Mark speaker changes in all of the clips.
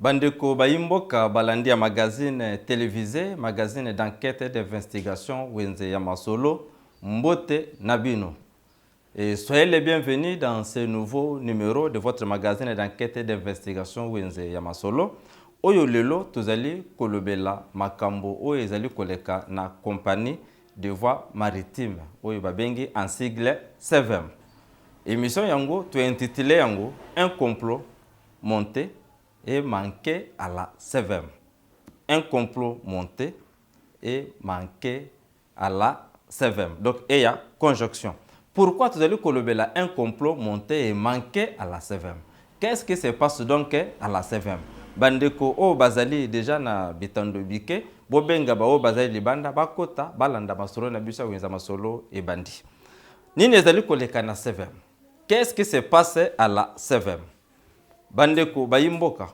Speaker 1: Bandeko Baimboka Balandia magazine télévisé, magazine d'enquête et d'investigation Wenze Yamasolo, Mbote Nabino. Et soyez les bienvenus dans ce nouveau numéro de votre magazine d'enquête et d'investigation Wenze Yamasolo. Oyo lelo tozali kolobela makambo oyo ezali koleka na compagnie de voies maritimes oyo babengi en sigle CVM. Émission yango tu intitulé yango un complot monté et manqué à la CVM. Un complot monté et manqué à la CVM. Donc il y a conjonction. Pourquoi tu allez kolobela un complot monté et manqué à la CVM? Qu'est-ce qui se passe donc à la CVM? Bandeko o bazali déjà na bitando bike bobenga ba o bazali libanda bakota balanda masolo na bisa wenza masolo e bandi. Nini ezali koleka na CVM? Qu'est-ce qui se passe à la CVM? Bandeko Baimboka.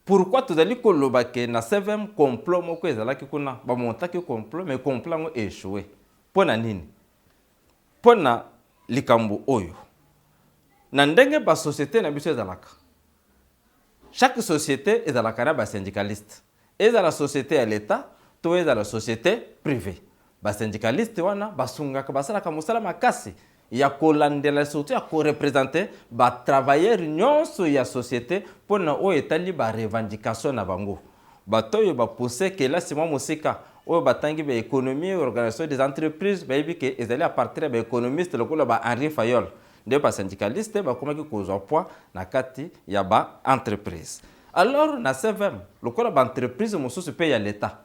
Speaker 1: Pourquoi tu allez kolobake na CVM complot moko ezalaki kuna ba montaki complot mais complot ngo échoué. Pona nini? Pona likambo oyo. Na ndenge ba société na biso ezalaka. Chaque société est dans la carrière syndicaliste. Et dans la société à l'État, tout est dans la société privée. Les syndicalistes, il y a la société, il représenter les travailleurs de la société pour que l'État ait des revendications. Il va pousser que là, c'est moi, l'économie, l'organisation des entreprises, ils allaient à partir des économistes, Henri Fayol. Des syndicalistes comment que cause poids na kati ya ba entreprise. Alors na CVM le corps ba entreprise mo se paye à l'état.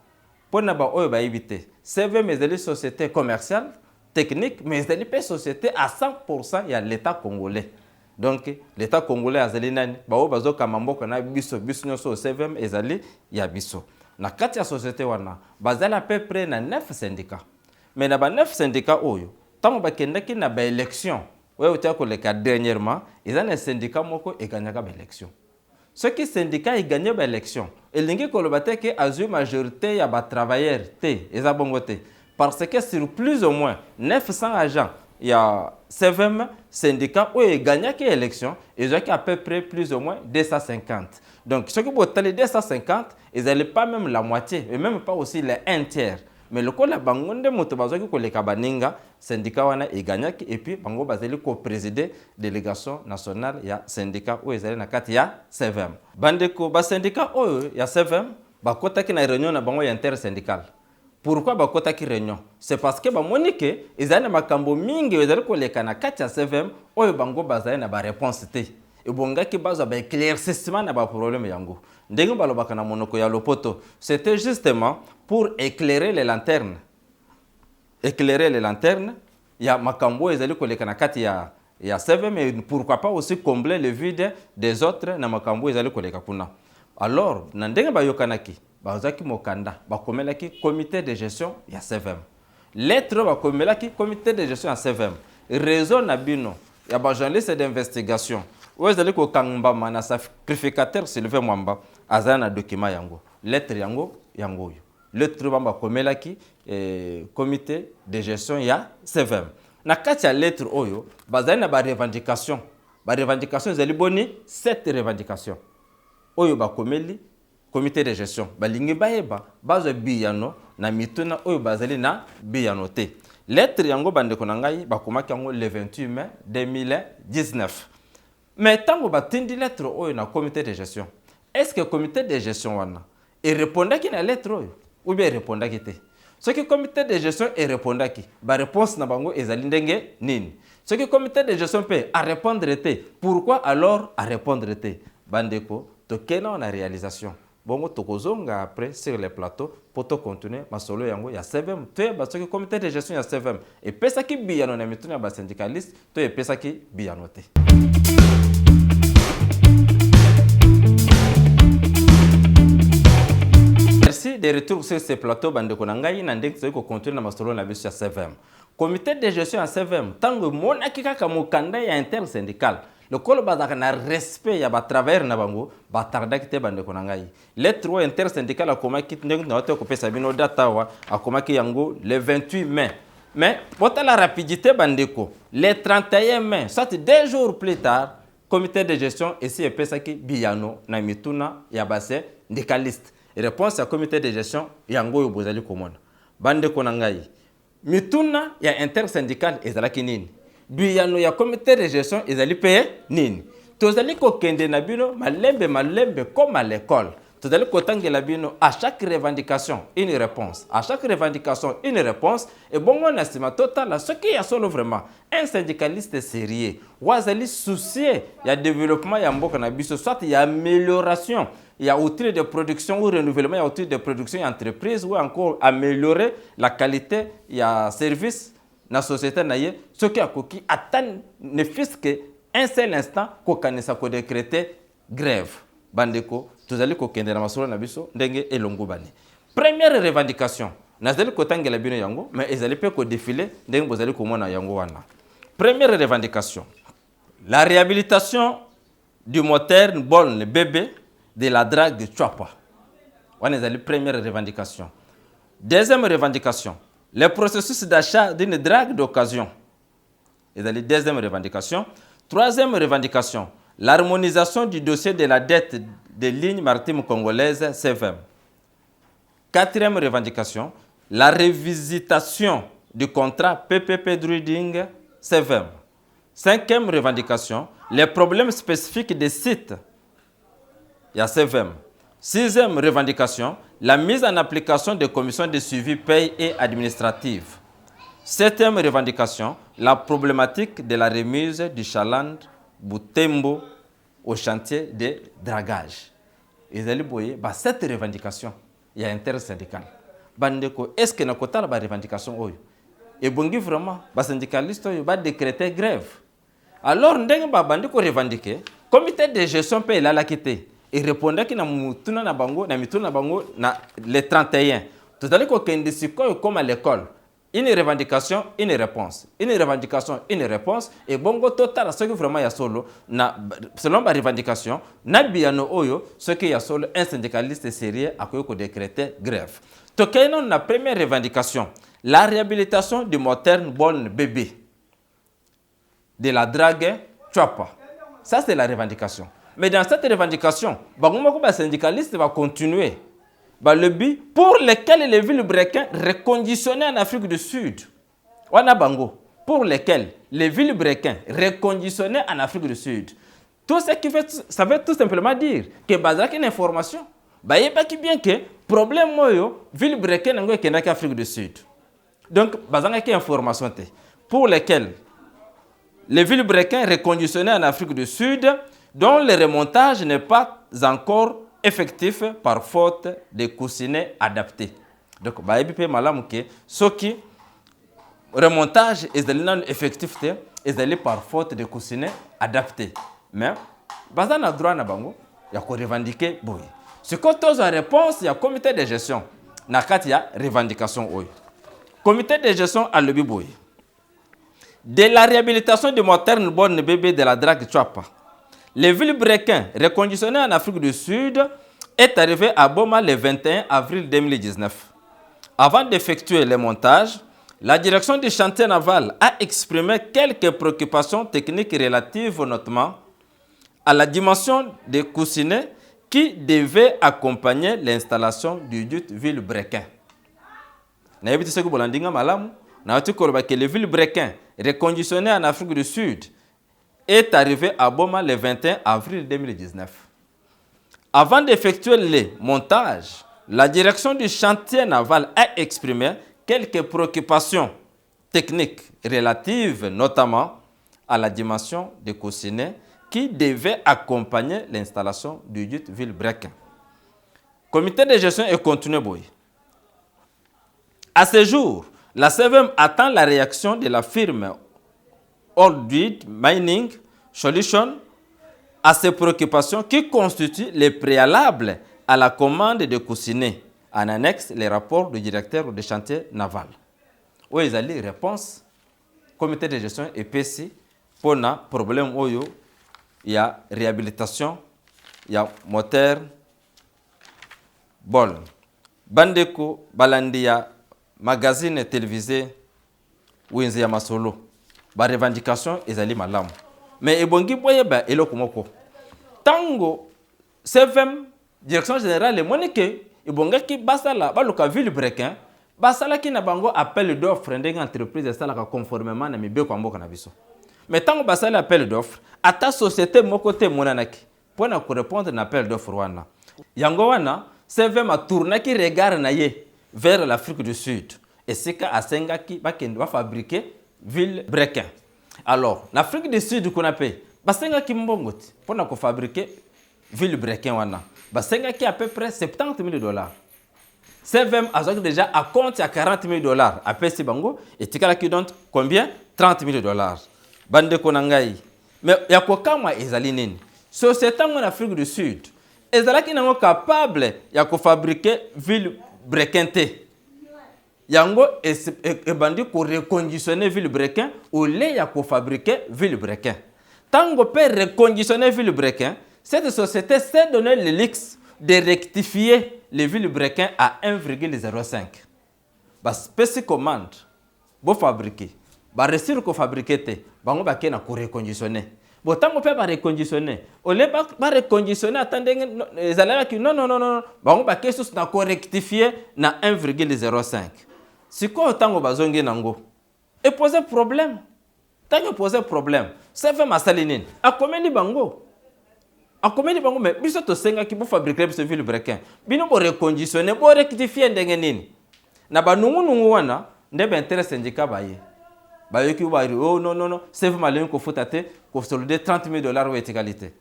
Speaker 1: Pour na ba oyo ba éviter. CVM est des sociétés commerciales, techniques mais des des sociétés à 100% ya l'état congolais. Donc l'état congolais azali nani ba o bazo kamamboka na biso nyoso CVM ezali ya biso. Na kati ya société wana bazali à peu près na 9 syndicats. Mais na ba 9 syndicats oyo tango ba kendaki na ba élection. Oui, dernièrement, ils ont un syndicat qui a gagné l'élection. Ceux qui syndicat ont gagné l'élection, et les gens qui ont une majorité de travailleurs, parce que sur plus ou moins 900 agents, il y a 7 syndicats qui ont gagné l'élection, ils ont à peu près plus ou moins 250. Donc, ceux qui ont gagné 250, ils n'allaient pas même la moitié, et même pas aussi les un tiers. Mais le la bangonde moto bazoki koleka baninga syndicat wana eganyaki et puis bango bazeli ko présider délégation nationale ya syndicat o ezali na kati ya CVM. Bandeko ba syndicat o ya CVM bakotaki na réunion na bango ya intersyndical. Pourquoi bakotaki réunion? C'est parce que ba monike ezali na makambo mingi ezali koleka na kati ya CVM o bango bazali na ba réponse te. Et bongaki bazo ba éclaircissement na ba problème yango. Ndenge balobaka na monoko ya lopoto, c'était justement pour éclairer les lanternes. Éclairer les lanternes, il y a makambo ezali koleka na kati ya CVM mais pourquoi pas aussi combler le vide des autres na makambo ezali koleka kuna. Alors, na ndenge bayokanaki, bazaki mokanda, bakomelaki comité de gestion ya CVM. Lettre bakomelaki comité de gestion ya CVM. Raison na bino ya ba journaliste d'investigation. Vous allez ko kangba mana sacrificateur Sylvain Mwamba azana document yango. Lettre yango yango. Lettre bamba komelaki comité de gestion ya CVM. Na kati ya lettre oyo bazali na ba revendication. Ba revendication zali boni 7 revendications. Oyo ba komeli comité de gestion. Balingi baeba bazo biyano na mituna oyo bazali na biyano te. Lettre yango bandeko na ngai bakomaki yango le 28 mai 2019. Mais tant que batindi lettre oyo na comité de gestion, est-ce que le comité de gestion wana et répondaki na lettre oyo ou bien répondaki te? Ce que le comité de gestion et répondaki, ba réponse na bango ezali ndenge nini? Ce que le comité de gestion peut à répondre te, pourquoi alors à répondre te? Bandeko, tokena na réalisation. Bongo tokozonga après sur les plateaux pour te continuer ma solo yango ya CVM. Tu parce que le comité de gestion ya CVM et pesa ki biyano na mituna ba syndicaliste, tu e pesa ki biyano te. Merci de retour sur ce plateau bandeko na ngai na ndenge tsoki ko continuer na masolo na biso ya CVM. Comité de gestion ya CVM tango monaki kaka mokanda ya intersyndical. Le col bazaka na respect ya ba travailleurs na bango ba tardaki te bandeko na ngai. Lettre o intersyndical akomaki ndenge na ote ko pesa bino data wa akomaki yango le 28 mai. Mais pour la rapidité bandeko, le 31 mai, soit 2 jours plus tard, comité de gestion esi epesaki biyano na mituna ya base ndicaliste. Réponse ya comité de gestion yango oyo bozali komona. Bandeko na ngai. Mituna ya intersyndical ezalaki nini? Biyano ya comité de gestion ezali pe nini? Tozali kokende na bino malembe comme à l'école. Tozali kotangela bino à chaque revendication une réponse. À chaque revendication une réponse. Et bon on estime total ce qui est solo vraiment un syndicaliste sérieux. Wazali soucié ya développement ya mboka na biso soit ya amélioration. Il y a outils de production ou renouvellement, il y a outils de production et entreprise ou encore améliorer la qualité, il y a service dans la société. Ce qui a coquille atteint ne fût qu'un seul instant qu'on a décrété grève. Bandeko, tous allez kokende na masolo na biso ndenge elongo bani. Première revendication, nazali kotangela bino yango, mais ezali pe ko défiler ndenge bozali komona yango wana. Première revendication, la réhabilitation du moteur Bolne bébé de la drague de Tchouapa. On est la première revendication. Deuxième revendication, le processus d'achat d'une drague d'occasion. C'est la deuxième revendication. Troisième revendication, l'harmonisation du dossier de la dette des lignes maritimes congolaises CVM. Quatrième revendication, la révisitation du contrat PPP Druiding CVM. Cinquième revendication, les problèmes spécifiques des sites. Il y a CVM. Sixième revendication, la mise en application des commissions de suivi paye et administrative. Septième revendication, la problématique de la remise du chaland Boutembo au chantier de dragage. Et vous allez voir, cette revendication, il y a intersyndical. Est-ce que nous avons une revendication? Et bon, vraiment, les syndicalistes ont décrété grève. Alors, nous avons revendiqué, le comité de gestion paye la quitté. Et répondait que na mituna na bango na le 31. Tout à l'heure qu'on comme à l'école. Une revendication, une réponse. Une revendication, une réponse. Et bongo total ce que vraiment ya solo na selon ma revendication na biano oyo ce que ya solo un syndicaliste sérieux a ko décréter grève. Tokeno na première revendication, la réhabilitation du moteur Bolne bébé de la drague Tchouapa. Ça c'est la revendication. Mais dans cette revendication, les syndicalistes vont continuer. Le but pour lequel les villes brequins reconditionnées en Afrique du Sud. Pour lesquels les villes brequins reconditionnées en Afrique du Sud. Tout ce qui fait, ça veut tout simplement dire que il y a une information. Il n'y a pas bien que le problème est ville brequin en Afrique du Sud. Donc, il y a une information pour lesquels les villes brequins reconditionnées en Afrique du Sud dont le remontage n'est pas encore effectif par faute de coussinets adaptés. Donc, ce qui remontage est effectif par faute de coussinets adaptés. Mais, il y a droit à revendiquer. Ce que tu as réponse, il y a comité de gestion. Il y a revendication. Comité de gestion a le biboui. De la réhabilitation du moteur Bolne bébé de la drague Tchouapa. Les villes brequins reconditionnées en Afrique du Sud est arrivé à Boma le 21 avril 2019. Avant d'effectuer le montage, la direction du chantier naval a exprimé quelques préoccupations techniques relatives notamment à la dimension des coussinets qui devaient accompagner l'installation du dit ville brequin. Les villes brequins reconditionnées en Afrique du Sud est arrivé à Boma le 21 avril 2019. Avant d'effectuer le montage, la direction du chantier naval a exprimé quelques préoccupations techniques relatives notamment à la dimension des coussinets qui devaient accompagner l'installation du dit ville brequin. Comité de gestion est continué. À ce jour, la CVM attend la réaction de la firme Orduit Mining Solution à ces préoccupations qui constituent les préalables à la commande de coussinets. En annexe, les rapports du directeur du chantier naval. Où ils allaient réponse, comité de gestion et PC pour un problème où il y a réhabilitation, il y a moteur, bol. Bandeko, Balandia, magazine télévisé, où il y a masolo. Ba revendication, ils allaient malamu. mais ebongi boye ba eloko moko tango CVM direction générale moni ke ebongaki basala baluka ville brequin basala ki na bango appel d'offre ndenge entreprise salaka conformément na mibeko mboka na biso mais tango basala appel d'offre ata société moko te monanaki pour na répondre na appel d'offre wana yango wana CVM a tourné ki regard na ye vers l'Afrique du Sud et c'est ka asengaki bakende ba fabriquer ville brequin. Alors, en Afrique du Sud, qu'on appelle, basenga ki mbongoti pour na ko fabriquer ville brequin wana. Basenga ki à peu près $70,000. CVM a déjà à compte à $40,000 à PC bango et tikala ki donne combien $30,000. Bande konangai. Mais ya ko kama ezali nini? Société en Afrique du Sud, ezalaki nango capable ya ko fabriquer ville brequin te. Yango e bandi ko reconditionner ville brequin au lieu ya ko fabriquer ville brequin. Tango peut reconditionner ville brequin, cette société s'est donné le luxe de rectifier les villes brequin à 1,05. Ba spécie commande bo fabriquer, ba réussir ko fabriquer te, bango ba ke na ko reconditionner. Bo tango peut ba reconditionner, au lieu ba reconditionner attendez ezalaka ki non, bango ba ke sus na ko rectifier na 1,05. Si quoi tango bazongi nango et poser problème tango poser problème ça fait ma salinine a combien de bango mais biso to senga ki bo fabriquer ce ville brequin bino bo reconditionner bo rectifier ndenge nini na banungu wana ndebe intérêt syndicat baye bayoki ba oh non c'est vraiment malin ko futate ko solider $30,000 ou égalité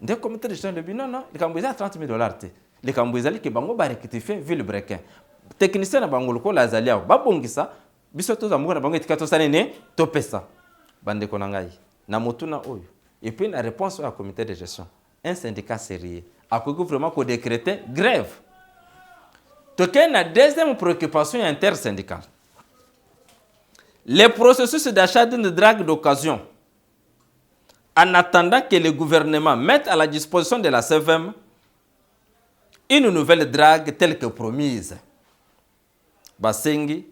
Speaker 1: nde comité de gestion de bino non les kambuza $30,000 te les kambuza li ke bango ba rectifier ville brequin technicien na bango ko la zalia ba bongisa biso to za moko na bango etikato sanene to pesa bande ko nangai na motuna oyo et puis la réponse au comité de gestion un syndicat sérieux a ko vraiment ko décréter grève to ken na deuxième préoccupation intersyndicale les processus d'achat d'une drague d'occasion en attendant que le gouvernement mette à la disposition de la CVM une nouvelle drague telle que promise. Basengi,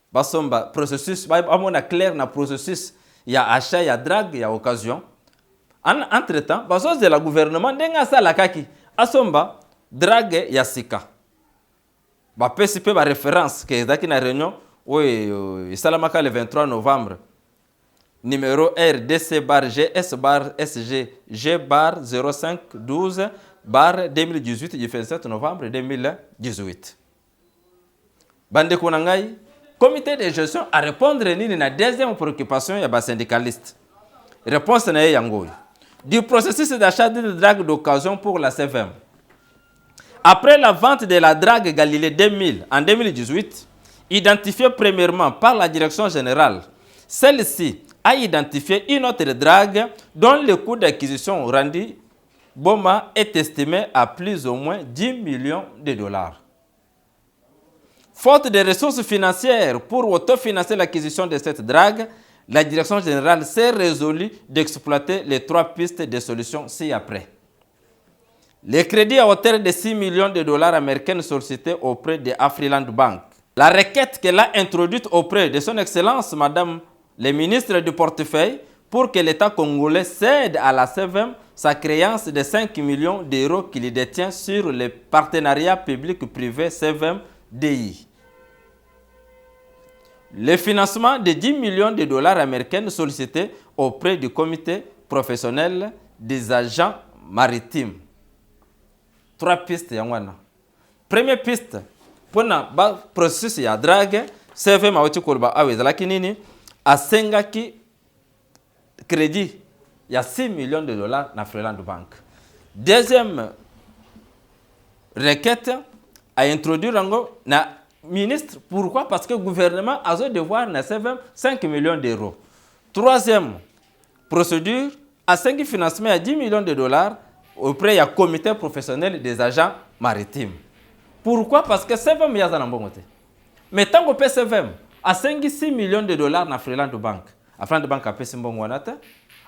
Speaker 1: basomba processus, amona clair na processus, il y a achat, il y a drague, il y a occasion. Entre-temps, basos de la gouvernement denga sa la kaki, asomba drague ya sika. Ba PCP ba référence que daki na réunion oui salamaka le 23 novembre. Numéro RDC/GS/SG G/0512/2018 du 27 novembre 2018. Bande konangai, comité de gestion à répondre nini na deuxième préoccupation ya ba syndicaliste. Réponse na yango. Du processus d'achat de drague d'occasion pour la CVM. Après la vente de la drague Galilée 2000 en 2018, identifiée premièrement par la direction générale, celle-ci a identifié une autre drague dont le coût d'acquisition rendu Boma est estimé à plus ou moins $10 millions. Faute de ressources financières pour autofinancer l'acquisition de cette drague, la direction générale s'est résolue d'exploiter les 3 pistes de solutions ci-après. Les crédits à hauteur de $6 millions américains sollicités auprès de Afriland Bank. La requête qu'elle a introduite auprès de son Excellence, Madame le ministre du portefeuille, pour que l'État congolais cède à la CVM sa créance de 5 millions d'euros qu'il détient sur le partenariat public-privé CVM-DI. Le financement de $10 millions américains sollicités auprès du comité professionnel des agents maritimes. 3 pistes yangwana. Première piste, pour le processus de drague, CVM a été kolba awezalaki nini asengaki crédit il y a $6 millions na Afriland Bank. Deuxième requête a introduit na ministre. Pourquoi? Parce que le gouvernement a devoir na CVM 5 millions d'euros. Troisième procédure a 5 financement à $10 millions auprès du comité professionnel des agents maritimes. Pourquoi? Parce que CVM yaza na mbongo te. Mais tant que CVM a 6 millions na Afriland Bank. Afriland Bank a pesi mbongo wana te.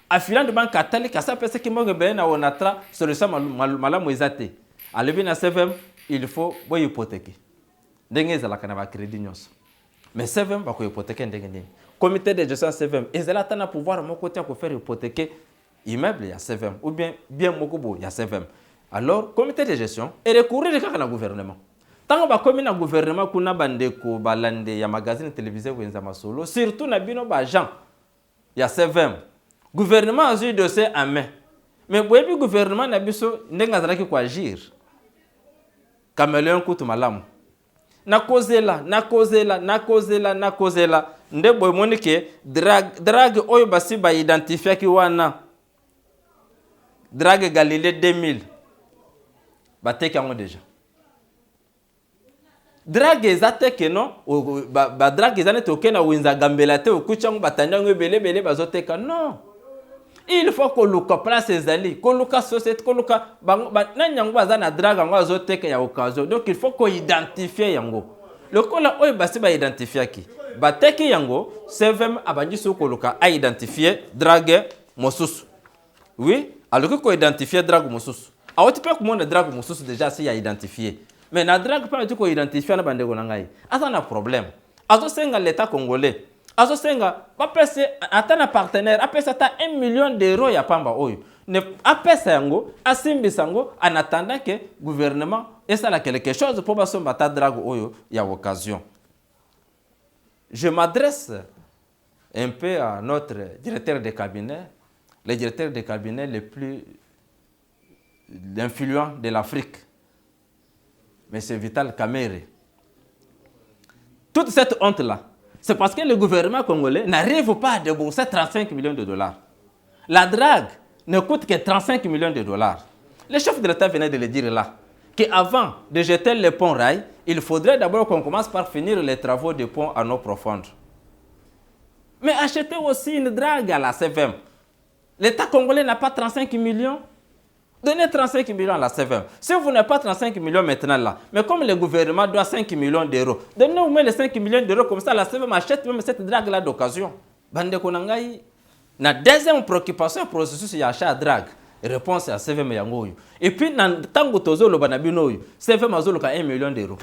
Speaker 1: Afriland Bank a tali kasa pesi ki mbongo be na onatra solution malamu ezate. Alebi na CVM il faut boy hypothéquer. Ndenge ezalaka na ba crédit nyonso. Mais CVM ba ko hypothéquer ndenge nini. Comité de gestion CVM ezala tana pouvoir moko te ko faire hypothéquer immeuble, il y a CVM. Ou bien Mokobo, il y a CVM. Alors, comité de gestion, et recourir au gouvernement. Tant que comme le gouvernement kuna bandeko balande ya magazine télévisé wenza masolo surtout na bino ba gens ya CVM gouvernement a eu dossier en main mais boyebi gouvernement na biso ndenga zalaki ko agir caméléon kutu malamu na kozela nde boy monike drag oyo basi ba identifier ki wana drag Galilée 2000 bateki yango déjà drag ezate ke non ba drag ezane te okena winza gambela te okuchango batandango belebele bazoteka non il faut que luka place ezali ko luka société ko luka na nyango bazana drag ngo azoteka ya occasion donc il faut ko identifier yango lokola oyo basi ba identifier ki bateki yango CVM abanji soko luka a identifier drag mosusu oui alors ko identifier drag mosusu awoti pe ko mona drag mosusu déjà si ya identifier. Mais na drag pas ko identifier na bandeko na ngai. Asa na problème. Azo senga l'état congolais. Azo senga ba pese atana partenaire, apesa ta 1 million d'euros ya pamba oyo. Ne apesa yango, asimbisa yango en attendant que gouvernement essa la quelque chose pour basomba ta drag oyo ya occasion. Je m'adresse un peu à notre directeur de cabinet, le directeur de cabinet le plus influent de l'Afrique. M. Vital Kamerhe. Toute cette honte-là, c'est parce que le gouvernement congolais n'arrive pas à débourser 35 millions de dollars. La drague ne coûte que 35 millions de dollars. Le chef de l'État venait de le dire là, qu'avant de jeter le pont rail, il faudrait d'abord qu'on commence par finir les travaux de pont à eau profonde. Mais acheter aussi une drague à la CVM. L'État congolais n'a pas 35 millions. Donnez 35 millions à la CVM. Si vous n'avez pas 35 millions maintenant là, mais comme le gouvernement doit 5 millions d'euros, donnez-nous les 5 millions d'euros comme ça, la CVM achète même cette drague-là d'occasion. Bande Konangaï, la deuxième préoccupation, processus y achat drague. Réponse à CVM Yangoyo. Et puis, dans tango tozo le banabinoyo, CVM a 1 million d'euros.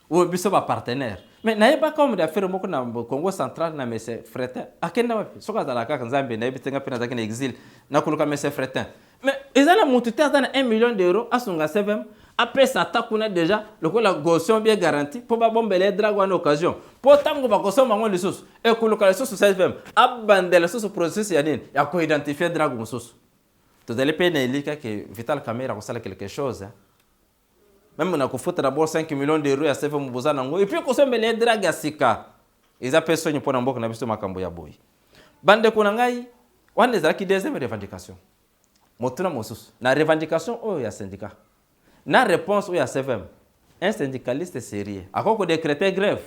Speaker 1: Ou bien partenaire. Mais n'ayez pas comme d'affaires au Congo central, na monsieur Fretin. À quel moment soka za la kaka nzambe na ibitenga pena zakene exil na kuluka monsieur Fretin. Mais ils ont monté dans 1 million d'euros à son CVM. Après ça, takuna déjà le caution bien garantie pour pas bomber les dragues en occasion. Pour tango ba caution mango les sources et kuluka les sources CVM. Abandonner les sources processus yanine. Ya ko identifier drague mon source. Tu allez payer l'ilika que Vital Kamerhe a fait quelque chose. Même on a fait d'abord 5 millions d'euros à CVM Bozanango. Et puis, on a les dragues à Sika. Ils ont personne pour n'importe quoi n'abisso makambo ya boy. Bande Konangai, on a des deuxième revendication. Motuna mosus. Na revendication oh ya syndicat. Na réponse oh ya CVM. Un syndicaliste sérieux. À quoi qu'on décrète grève.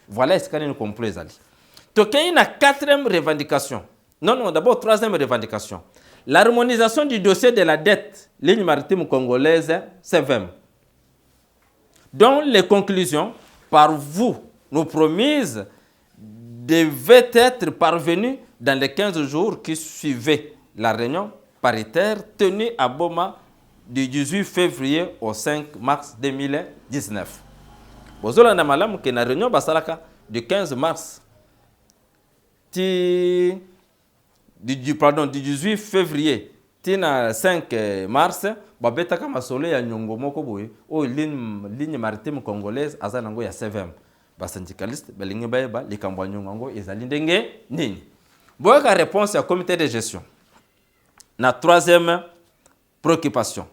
Speaker 1: Voilà ce qu'on a compris ali. Donc il y a une 4e revendication. Non, d'abord 3e revendication. L'harmonisation du dossier de la dette ligne maritime congolaise CVM, dont les conclusions par vous nous promises devaient être parvenues dans les 15 jours qui suivaient la réunion paritaire tenue à Boma du 18 février au 5 mars 2019. Bozolanda malamu ke na réunion basalaka du 15 mars du 18 février tina 5 mars babetaka masolo ya nyongo moko boye o ligne maritime congolaise azanango ya CVM ba syndicaliste balingi bayeba likambo ya nyongo ezali ndenge nini boyaka réponse ya comité de gestion. Na 3e préoccupation,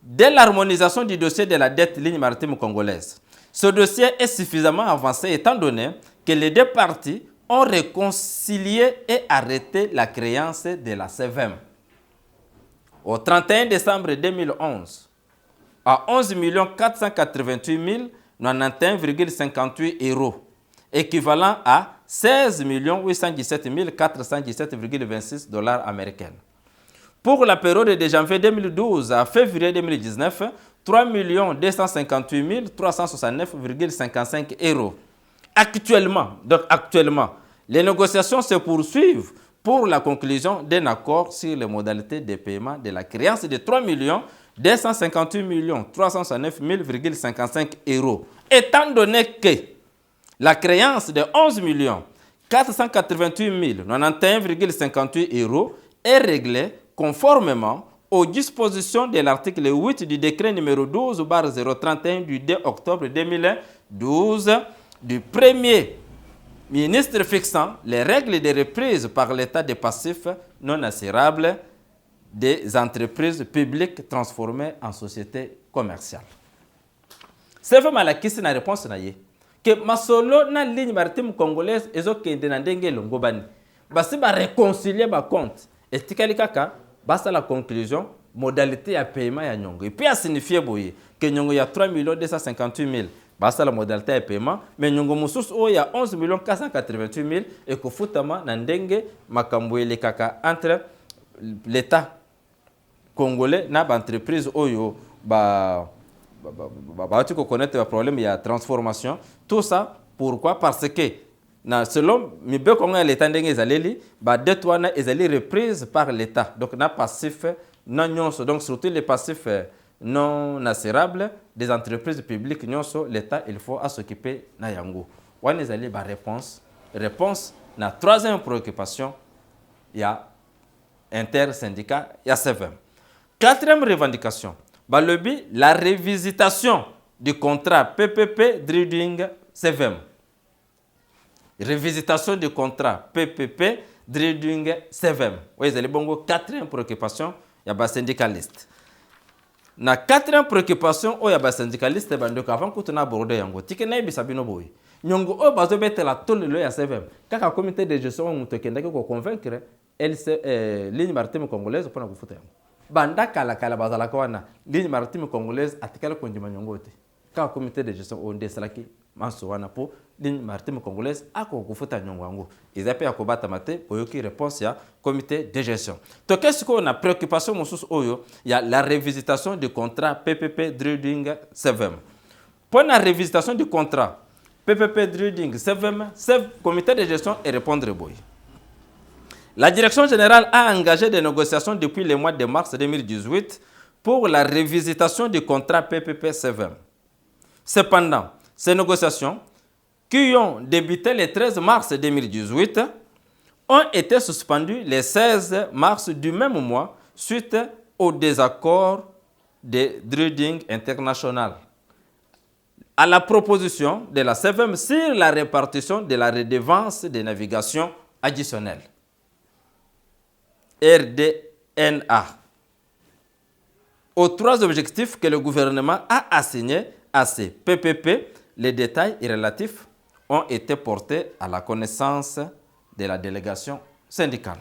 Speaker 1: dès l'harmonisation du dossier de la dette ligne maritime congolaise, ce dossier est suffisamment avancé étant donné que les deux parties ont réconcilié et arrêté la créance de la CVM. Au 31 décembre 2011, à 11 488 091,58 euros, équivalent à 16 817 417,26 dollars américains. Pour la période de janvier 2012 à février 2019, 3 258 369,55 euros. Actuellement, les négociations se poursuivent pour la conclusion d'un accord sur les modalités de paiement de la créance de 3 258 369,55 euros. Étant donné que la créance de 11 488 091,58 euros est réglée conformément aux dispositions de l'article 8 du décret numéro 12/031 du 2 octobre 2012 du premier ministre fixant les règles de reprise par l'État des passifs non assurables des entreprises publiques transformées en sociétés commerciales. C'est vraiment la question de la réponse. Que masolo na ligne maritime congolaise ezokende na ndenge longo bani. Basi ba réconcilier ba compte. Estikali kaka basta la conclusion modalité ya paiement ya nyongo. Et puis a signifié boye que nyongo ya 3 258 000 basta la modalité ya paiement mais nyongo mususu o ya 11 488 000 et ko futama na ndenge makambo ele kaka entre l'État congolais na ba entreprise oyo tu connais le problème, il y a transformation. Tout ça, pourquoi? Parce que, selon Mibé Congo, l'État d'Engezaleli, Détouana est reprise par l'État. Donc, na passif non nyonso. Donc, surtout les passifs non assurables des entreprises publiques nyonso, l'État, il faut s'occuper na yango. On est allé réponse. Réponse, la troisième préoccupation, il y a intersyndicat, il y a CVM. Quatrième revendication. La révisitation du contrat PPP Drilling CVM. Révisitation du contrat PPP Drilling CVM. Oui, c'est le quatrième préoccupation, il y a des syndicalistes. La quatrième préoccupation, il y a des syndicalistes, avant que tu aies abordé, tu as dit que boy. Nyongo o bazo bete la tole lo ya CVM. Kaka comité de gestion on te kenda ko convaincre ligne maritime congolaise pour na kufuta yango. Banda kala bazala kwana ligne maritime congolaise atikala kondima nyongote ka comité de gestion onde salaki manso wana po ligne maritime congolaise ako kufuta nyongwango izape akobata mate oyoki réponse ya comité de gestion to qu'est-ce qu'on a préoccupation mususu oyo ya la révisitation du contrat PPP Drilling CVM. Pour la révisitation du contrat PPP Drilling CVM, comité de gestion et répondre boy. La direction générale a engagé des négociations depuis le mois de mars 2018 pour la révisitation du contrat PPP-CVM. Cependant, ces négociations, qui ont débuté le 13 mars 2018, ont été suspendues le 16 mars du même mois suite au désaccord de Drilling International à la proposition de la CVM sur la répartition de la redevance de navigation additionnelle. RDNA. Aux trois objectifs que le gouvernement a assignés à ces PPP, les détails relatifs ont été portés à la connaissance de la délégation syndicale.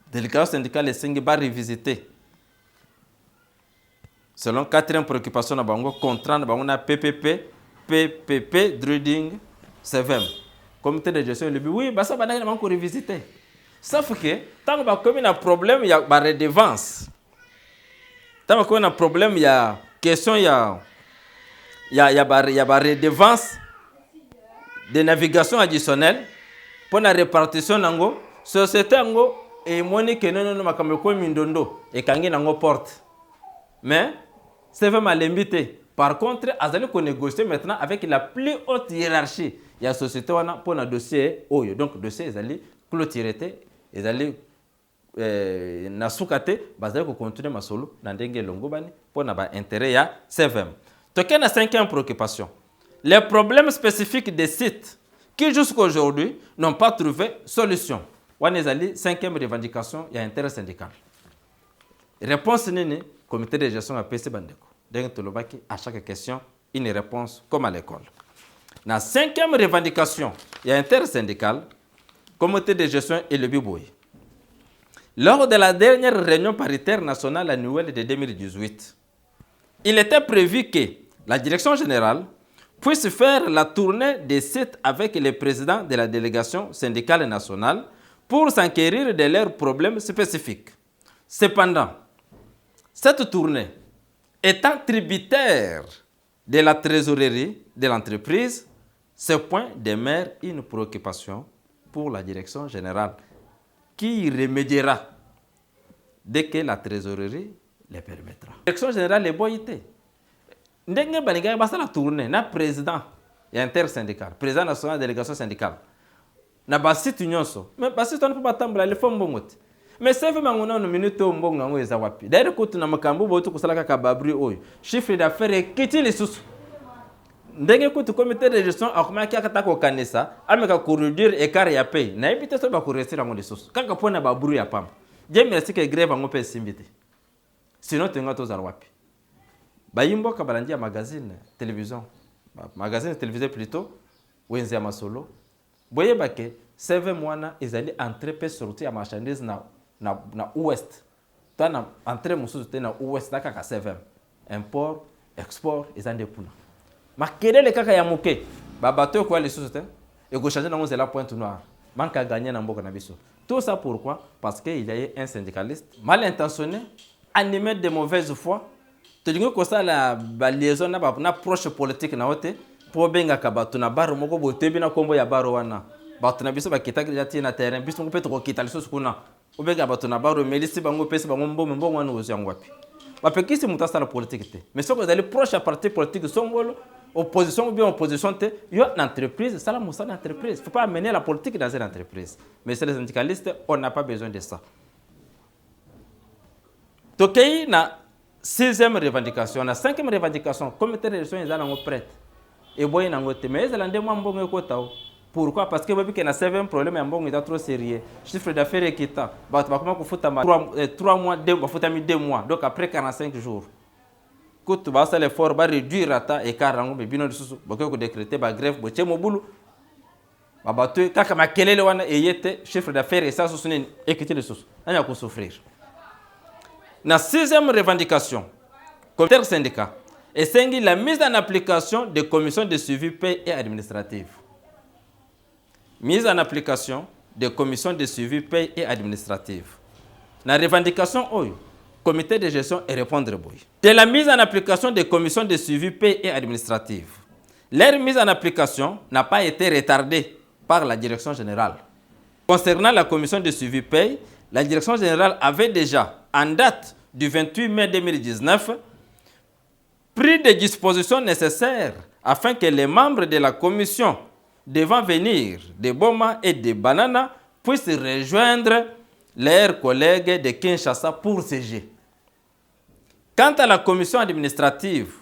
Speaker 1: La délégation syndicale est revisitée. Selon quatrième préoccupation, nous avons contrat de PPP, PPP, Drilling, CVM. Comité de gestion, oui, ça va encore revisiter. Sauf que, tant que y a un problème, il y a une redevance. Tant que y a un problème, il y a question, il y a une redevance de navigation additionnelle pour la répartition de la société et moni que non makameko mindondo et kangi nango porte. Mais c'est vraiment limité. Par contre, azali ko négocier maintenant avec la plus haute hiérarchie. Il y a société pour un dossier oyo. Donc dossier ezali clôturé. Ils allaient na soukate bazali ko continuer masolo na ndenge longo bani pour na ba intérêt ya CVM. Token na cinquième préoccupation. Les problèmes spécifiques des sites qui jusqu'à aujourd'hui n'ont pas trouvé solution. Wanezali cinquième revendication ya intérêt syndical. Réponse nini comité de gestion a PC bandeko. Donc tolobaki à chaque question une réponse comme à l'école. La cinquième revendication ya intérêt syndical. Comité de gestion et le Biboui. Lors de la dernière réunion paritaire nationale annuelle de 2018, il était prévu que la direction générale puisse faire la tournée des sites avec les présidents de la délégation syndicale nationale pour s'enquérir de leurs problèmes spécifiques. Cependant, cette tournée étant tributaire de la trésorerie de l'entreprise, ce point demeure une préoccupation pour la direction générale qui y remédiera dès que la trésorerie le permettra. La direction générale est boyité. Ndenge baniga basa la tournée na président et intersyndical, président national de la délégation syndicale. Na basit nyonso, mais basit on peut pas tambla le fond bongote. mais seve mangona no minute mbongo ngo eza wapi d'ailleurs kutu na makambo boto kusala ka babri oyo chiffre d'affaires ekiti lisusu ndenge kutu comité de gestion akomaki akata ko kanisa ameka ko réduire écart ya paye na ebite so ba ko rester ngo lisusu kaka pona babru ya pamba je merci que grève ngo pe simbite sinon tenga to za wapi bayimbo ka balandia magazine télévision magazine télévisé plutôt wenzi ya masolo boye bake seve mwana ezali entrée pe sortie ya marchandise na ouest tana entrée mususu te na ouest kaka seve import export ezande kuna makelele kaka ya moke babato ko ali susu te et go changer na la pointe noire manque à gagner na mboka na biso tout ça pourquoi parce que il y a un syndicaliste mal intentionné animé de mauvaise foi tolingo ko sala ba liaison na proche politique na wote pour benga ka bato na baro moko botebi na kombo ya baro wana bato na biso bakitaki jati na terrain biso ngo peto ko kitali so kuna obega bato na baro melisi bango pesi bango mbongo wana ozo yango wapi bapekisi muta sala politique te mais soko dali proche à parti politique songolo opposition ou bien opposition te yo une entreprise sala musa na entreprise faut pas amener la politique dans une entreprise mais c'est les syndicalistes on n'a pas besoin de ça tokei na 6e revendication na 5e revendication comité de gestion ezala ngo prête et boy na ngote mais ezala ndemo mbongo ekotao pourquoi parce que babi que na 7e problème ya mbongo est trop sérieux chiffre d'affaires ekita bato bakoma kufuta 3 mois 2 bafuta mi 2 mois donc après 45 jours kutu ba ça l'effort ba réduire ata écart ngo bino lisusu bako ko décréter ba grève bo chemo bulu ba bato kaka makelele wana eyete chiffre d'affaires ça susune ekiti lisusu anya ko souffrir. La 6e revendication, comité syndicat, est la mise en application des commissions de suivi paye et administrative. Mise en application des commissions de suivi paye et administrative. La revendication, comité de gestion et répondre. De la mise en application des commissions de suivi paye et administrative. Leur mise en application n'a pas été retardée par la direction générale. Concernant la commission de suivi paye, la direction générale avait déjà, en date du 28 mai 2019, pris des dispositions nécessaires afin que les membres de la commission devant venir de Boma et de Banana puissent rejoindre leurs collègues de Kinshasa pour siéger. Quant à la commission administrative,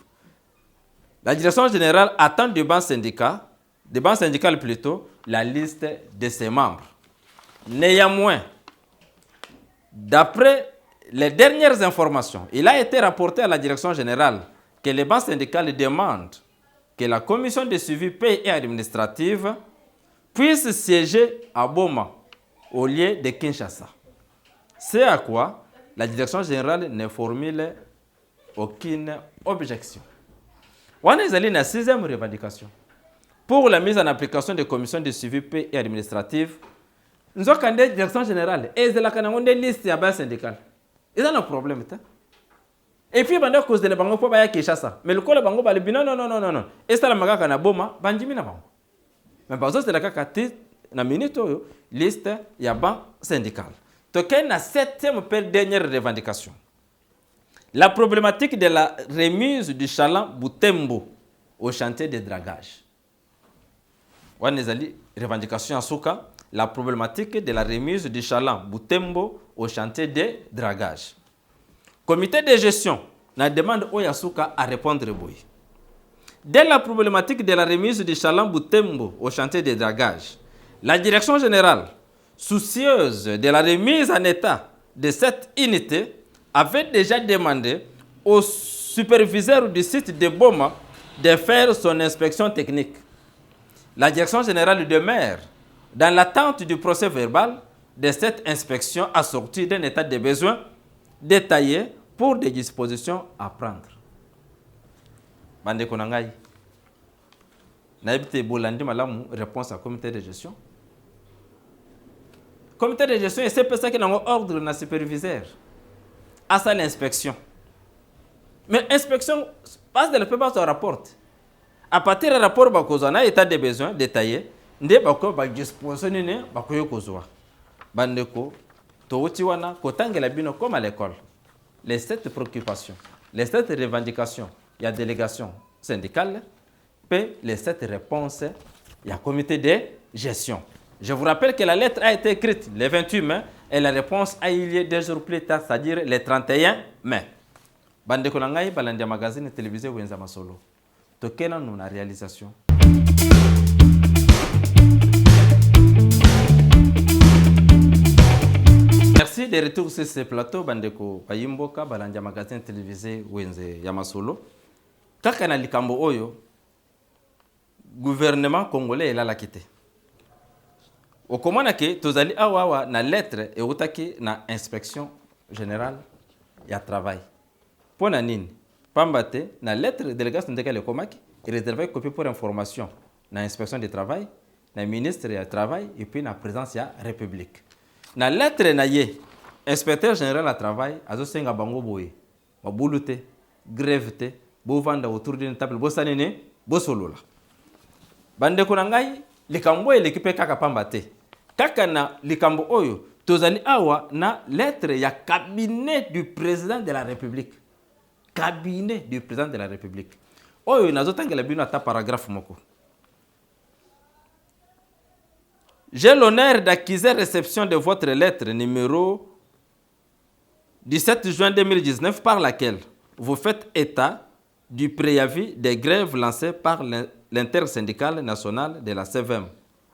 Speaker 1: la direction générale attend du banc syndical plutôt, la liste de ses membres. Néanmoins, d'après les dernières informations, il a été rapporté à la direction générale que les bancs syndicales demandent que la commission de suivi paye et administrative puisse siéger à Boma au lieu de Kinshasa. C'est à quoi la direction générale ne formule aucune objection. On est allé à la 6e revendication. Pour la mise en application des commissions de suivi paye et administrative, nous avons une direction générale et c'est la liste de bancs syndicales. Il y a un problème. Et puis, il y a cause de la banque pour aller Kinshasa. Mais le col de la banque, non. Et ça, la banque na Boma, bandimi na banque. Mais parce que c'est la cacate, na minute, liste, il y a banque syndicale. Donc, il y a une 7e dernière revendication. La problématique de la remise du chaland Boutembo au chantier de dragage. On a une revendication en Souka. La problématique de la remise du chaland Boutembo au chantier de dragage. Comité de gestion na demande au Yasuka à répondre. Dès la problématique de la remise du chaland Boutembo au chantier de dragage, la direction générale, soucieuse de la remise en état de cette unité, avait déjà demandé au superviseur du site de Boma de faire son inspection technique. La direction générale demeure dans l'attente du procès verbal de cette inspection assortie d'un état de besoin détaillé pour des dispositions à prendre. Bande Konangai, Naïbte Bolandi Malamu, réponse à comité de gestion. Comité de gestion, c'est pour ça qu'il y a un ordre dans le superviseur. À ça l'inspection. Mais l'inspection passe de la plupart du rapport. À partir du rapport, il y a un état de besoin détaillé. Nde bako ba disposition ne bako yokozwa bandeko to utiwana kotangela bino comme à l'école les 7 préoccupations les 7 revendications il y a délégation syndicale puis les 7 réponses il y a comité de gestion. Je vous rappelle que la lettre a été écrite le 28 mai Et la réponse a eu lieu 2 jours plus tard, c'est-à-dire le 31 mai. Bande Konangai, Balandia Magazine télévisé Wenza Masolo. Tokena nous la réalisation. Merci de retour sur ce plateau, Bandeko Payimboka, Balandia Magazine télévisé Wenze Yamasolo. Kakana likambo oyo, gouvernement congolais est là la quitté. Au commande que tozali awawa na lettre et otaki na inspection générale ya travail. Pona nini? Pambate na lettre délégation ndekale komaki réservé copie pour information na inspection du travail, na ministre du travail et puis na présidence ya république. Na lettre na ye inspecteur général à travail azo senga bango boye. Mabulute, grève te, bo vanda autour d'une table bo sanene, bo solola. Bande konangai likambo l'équipe kaka pambate. Kaka na likambo oyo tozali awa na lettre ya cabinet du président de la République. Cabinet du président de la République. Oyo nazotangela bino ata paragraphe moko. J'ai l'honneur d'acquiser réception de votre lettre numéro 17 juin 2019 par laquelle vous faites état du préavis des grèves lancées par l'intersyndicale nationale de la CVM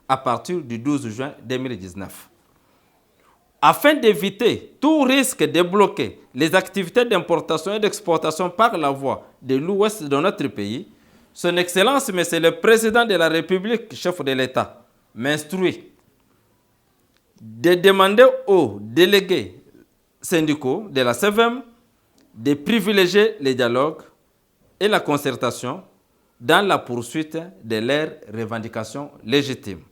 Speaker 1: à partir du 12 juin 2019. Afin d'éviter tout risque de bloquer les activités d'importation et d'exportation par la voie de l'ouest de notre pays, Son Excellence, Monsieur le Président de la République, chef de l'État, m'instruit de demander aux délégués syndicaux de la CVM de privilégier les dialogues et la concertation dans la poursuite de leurs revendications légitimes.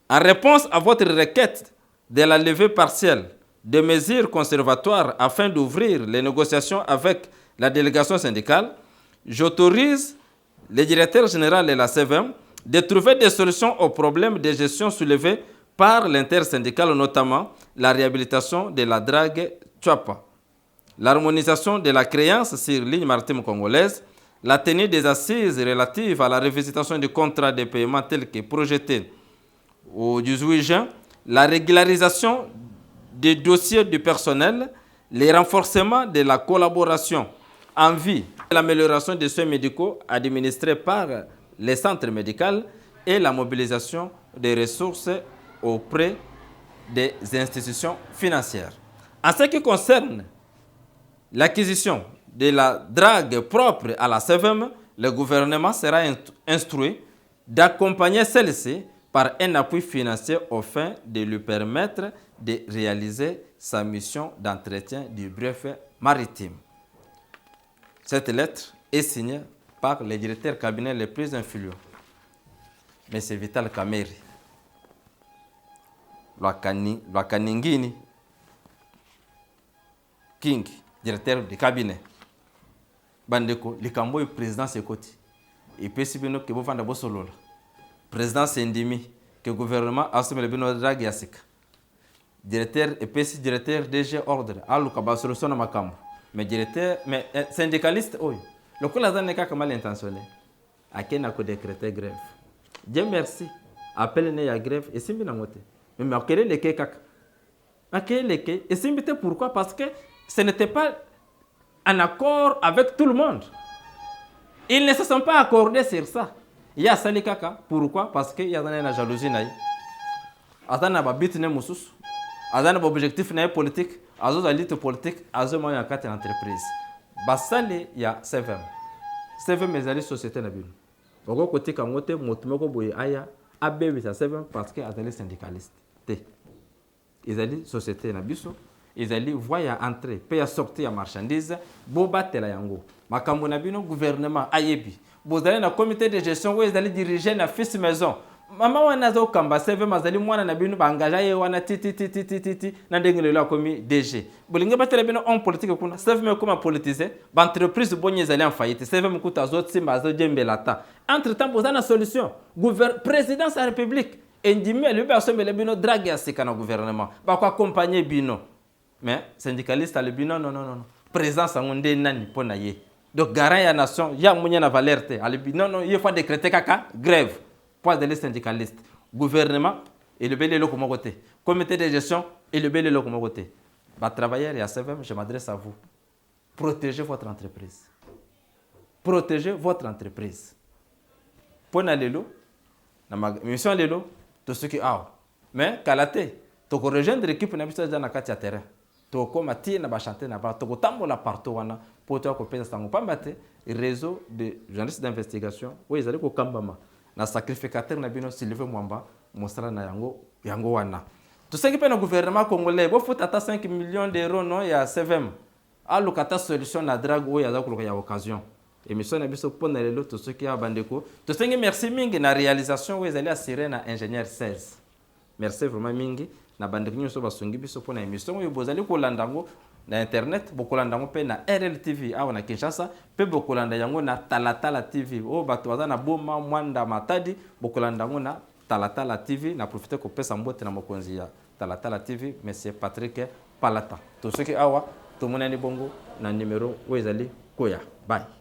Speaker 1: En réponse à votre requête de la levée partielle de mesures conservatoires afin d'ouvrir les négociations avec la délégation syndicale, j'autorise le directeur général de la CVM de trouver des solutions aux problèmes de gestion soulevés par l'intersyndicale, notamment la réhabilitation de la drague Tchapa, l'harmonisation de la créance sur ligne maritime congolaise, la tenue des assises relatives à la revisitation du contrat de paiement tel que projeté au 18 juin, la régularisation des dossiers du personnel, les renforcements de la collaboration en vue de l'amélioration des soins médicaux administrés par les centres médicaux et la mobilisation des ressources auprès des institutions financières. En ce qui concerne l'acquisition de la drague propre à la CVM, le gouvernement sera instruit d'accompagner celle-ci par un appui financier aux fins de lui permettre de réaliser sa mission d'entretien du brevet maritime. Cette lettre est signée par le directeur cabinet le plus influent, M. Vital Kamerhe, Lwakaningini King, directeur du cabinet. Bandeko, likambo président Sekoti. Et puis si bino ke bo vanda bo solola. Président Sendimi, que le gouvernement a assume le bino drag yasika. Directeur et puis directeur DG ordre, aluka ba solution na makambo. Mais directeur, mais syndicaliste oyo. Le coup la zane ka mal intentionné. Akena ko décréter grève. Dieu merci. Appel ne ya grève et simbi na moté. Mais akele le ke kaka. Akele le ke et simbi te pourquoi? Parce que ce n'était pas en accord avec tout le monde. Ils ne se sont pas accordés sur ça. Il y a Sali Kaka. Pourquoi? Parce qu'il y a une jalousie. Il y a un objectif politique. Il y a une lutte politique. Il y a une entreprise. Il y a CVM. CVM est une société. Il y a une côté qui parce qu'il y a des syndicalistes. Ils ont une société. Ils allaient voir entrer, payer sortir à marchandises, bobatela yango. Makambo na bino gouvernement ayebi. Vous allez dans le comité de gestion où ils allaient diriger na fils maison. Maman wana zo kamba seve mazali mwana na bino bangaja ye wana titi na ndengelo la komi DG. Bolinga batela bino en politique kuna seve me comme politiser, ba entreprise bonye zali en faillite. Seve me kuta zo tsimba zo djembelata. Entre-temps bozana solution. Présidence de la République indimé le personne le bino drague à ce kana gouvernement. Ba ko accompagner bino. Mais syndicaliste le bino non. Présence en onde nani pona ye. Donc garant ya nation ya munya na valerte ale bino non il faut décréter kaka grève. Poids de les syndicalistes. Gouvernement et le belé le comme côté. comité de gestion et le bel comme côté. Bah, travailleurs et à CVM, je m'adresse à vous. Protégez votre entreprise. Protégez votre entreprise. Pour l'élo, dans ma mission l'élo, tout ce qui a. Mais Kalate, tu peux rejoindre l'équipe na biso dans la terrain. Tu peux mati na ba chanter na ba, tu peux tambola partout wana pour toi copier ça ngo pambate réseau de journalistes d'investigation. Oui, ils allaient ko kambama. Na sacrificateur na bino Sylvain Mwamba, mostra na yango wana. Tout ce qui peut le gouvernement congolais, il faut attendre 5 millions d'euros non il y a CVM. À l'occasion solution na drague où il y a occasion. Émission na biso pour na tout ce qui a bandeko. Tout ce qui merci mingi na réalisation où ils allaient assurer na ingénieur 16. Merci vraiment mingi na bandeko nyoso basungi biso pour na émission où bozali ko landango na internet bokolanda ngo pe na RLTV awa na Kinshasa pe bokolanda yango na Talatala TV o bato baza na Boma Mwanda Matadi bokolanda ngo na Talatala TV na profiter ko pesa mbote na mokonzi ya Talatala TV monsieur Patrick Palata to soki awa to monani bongo na numéro oyo ezali koya bye.